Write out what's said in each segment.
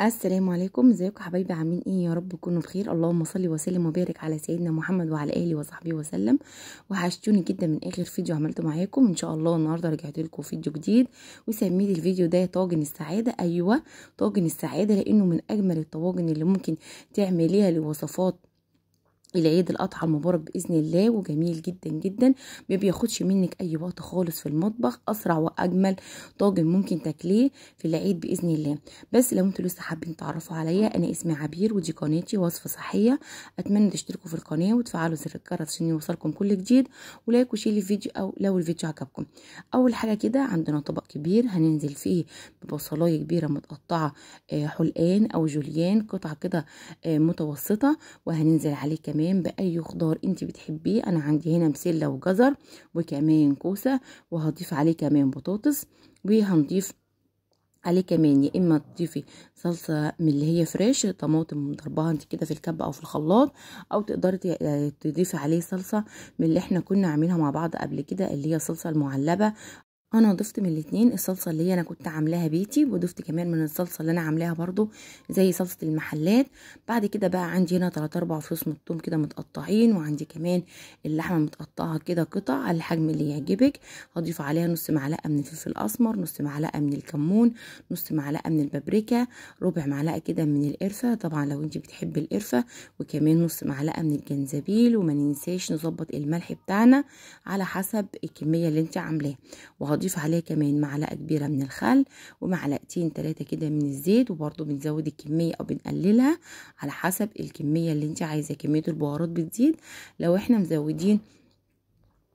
السلام عليكم، ازيكم حبايبي؟ عاملين ايه؟ يا رب تكونوا بخير. اللهم صل وسلم وبارك على سيدنا محمد وعلى اله وصحبه وسلم. وحشتوني جدا من اخر فيديو عملته معاكم. ان شاء الله النهارده رجعت لكم فيديو جديد، وسميت الفيديو ده طاجن السعاده. ايوه، طاجن السعاده، لانه من اجمل الطواجن اللي ممكن تعمليها لوصفات العيد الاضحى المبارك باذن الله، وجميل جدا جدا، ما بياخدش منك اي وقت خالص في المطبخ. اسرع واجمل طاجن ممكن تاكليه في العيد باذن الله. بس لو انتوا لسه حابين تعرفوا عليا، انا اسمي عبير ودي قناتي وصفه صحيه. اتمنى تشتركوا في القناه وتفعلوا زر الجرس عشان يوصلكم كل جديد، ولايك وشير الفيديو او لو الفيديو عجبكم. اول حاجه كده عندنا طبق كبير هننزل فيه ببصلايه كبيره متقطعه حلقان او جوليان، قطعه كده متوسطه، وهننزل عليه كمان باي خضار انت بتحبيه. انا عندي هنا بسله وجزر وكمان كوسه، وهضيف عليه كمان بطاطس، وهنضيف عليه كمان يا اما تضيفي صلصه من اللي هي فريش، طماطم ضربها انت كده في الكبه او في الخلاط، او تقدري تضيفي عليه صلصه من اللي احنا كنا عاملينها مع بعض قبل كده، اللي هي الصلصه المعلبه. انا ضفت من الاتنين، الصلصه اللي هي انا كنت عاملاها بيتي، وضفت كمان من الصلصه اللي انا عاملاها برضو زي صلصه المحلات. بعد كده بقى عندي هنا 3-4 فصوص من الثوم كده متقطعين، وعندي كمان اللحمه متقطعه كده قطع على الحجم اللي يعجبك. هضيف عليها نص معلقه من الفلفل الاسمر، نص معلقه من الكمون، نص معلقه من البابريكا، ربع معلقه كده من القرفه طبعا لو انت بتحبي القرفه، وكمان نص معلقه من الجنزبيل. وما ننساش نظبط الملح بتاعنا على حسب الكميه اللي انت عاملاها. وهضيف عليه كمان معلقه كبيره من الخل، ومعلقتين 3 كده من الزيت، وبرده بنزود الكميه او بنقللها على حسب الكميه اللي انت عايزه. كميه البهارات بتزيد لو احنا مزودين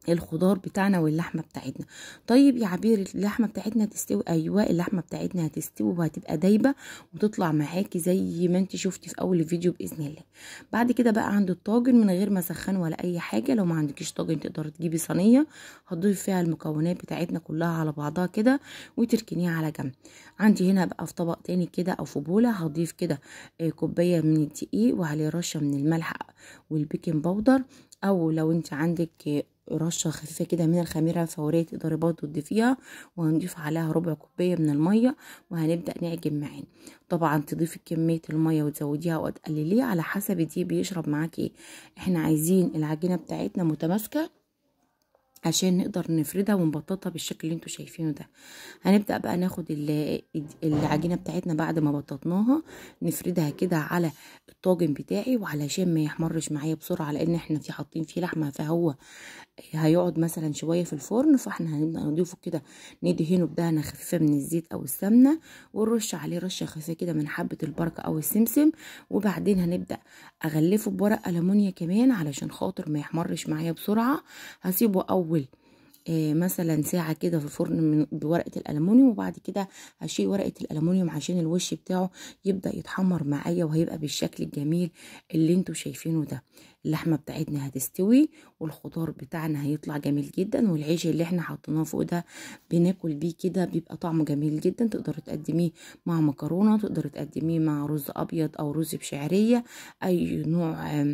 الخضار بتاعنا واللحمه بتاعتنا. طيب يا عبير، اللحمه بتاعتنا هتستوي؟ ايوه، اللحمه بتاعتنا هتستوي وهتبقى دايبه وتطلع معاكي زي ما انت شفتي في اول الفيديو باذن الله. بعد كده بقى عند الطاجن من غير ما اسخن ولا اي حاجه. لو ما عندكيش طاجن تقدري تجيبي صينيه هتضيفي فيها المكونات بتاعتنا كلها على بعضها كده وتركنيها على جنب. عندي هنا بقى في طبق تاني كده او في بوله هضيف كده كوبايه من الدقيق، وعليه رشه من الملح والبيكنج باودر، او لو انت عندك رشه خفيفه كده من الخميره الفوريه تقدري برضه تضيفيها. وهنضيف عليها ربع كوبايه من الميه، وهنبدا نعجن معانا. طبعا تضيفي كميه الميه وتزوديها او تقلليها على حسب دي بيشرب معاكي ايه. احنا عايزين العجينه بتاعتنا متماسكه عشان نقدر نفردها ونبططها بالشكل اللي انتوا شايفينه ده. هنبدأ بقى ناخد العجينة بتاعتنا بعد ما بططناها، نفردها كده على الطاجن بتاعي، وعلشان ما يحمرش معايا بسرعة لان احنا حاطين فيه لحمة، فهو هيقعد مثلا شوية في الفرن. فاحنا هنبدأ نضيفه كده، ندهنه بدهنة خفيفة من الزيت او السمنة، ونرش عليه رشة خفيفة كده من حبة البركة او السمسم. وبعدين هنبدأ اغلفه بورق ألمونيا كمان علشان خاطر ما يحمرش معايا بسرعة. هسيبه اول مثلا ساعة كده في الفرن بورقة الألمونيوم، وبعد كده هشيل ورقة الألمونيوم عشان الوش بتاعه يبدأ يتحمر معايا، وهيبقى بالشكل الجميل اللي انتوا شايفينه ده. اللحمة بتاعتنا هتستوي، والخضار بتاعنا هيطلع جميل جدا، والعيش اللي احنا حطيناه فوق ده بناكل بيه كده بيبقى طعمه جميل جدا. تقدري تقدميه مع مكرونة، تقدري تقدميه مع رز أبيض أو رز بشعرية، أي نوع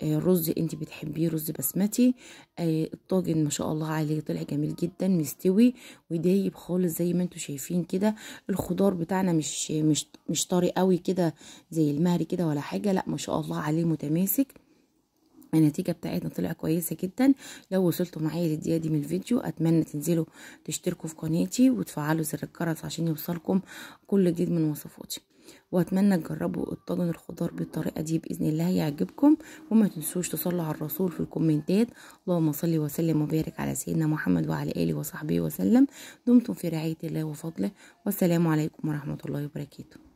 رز انت بتحبيه، رز بسمتي. الطاجن ما شاء الله عليه طلع جميل جدا، مستوي ودايب خالص زي ما انتوا شايفين كده. الخضار بتاعنا مش طري قوي كده زي المهري كده ولا حاجه، لا ما شاء الله عليه متماسك. النتيجة بتاعتنا طلع كويسة جدا. لو وصلتوا معايا للدقيقة دي من الفيديو، اتمنى تنزلوا تشتركوا في قناتي وتفعلوا زر الجرس عشان يوصلكم كل جديد من وصفاتي. واتمنى تجربوا الطاجن الخضار بالطريقة دي باذن الله هيعجبكم. وما تنسوش تصلوا على الرسول في الكومنتات. اللهم صل وسلم وبارك على سيدنا محمد وعلى اله وصحبه وسلم. دمتم في رعاية الله وفضله، والسلام عليكم ورحمة الله وبركاته.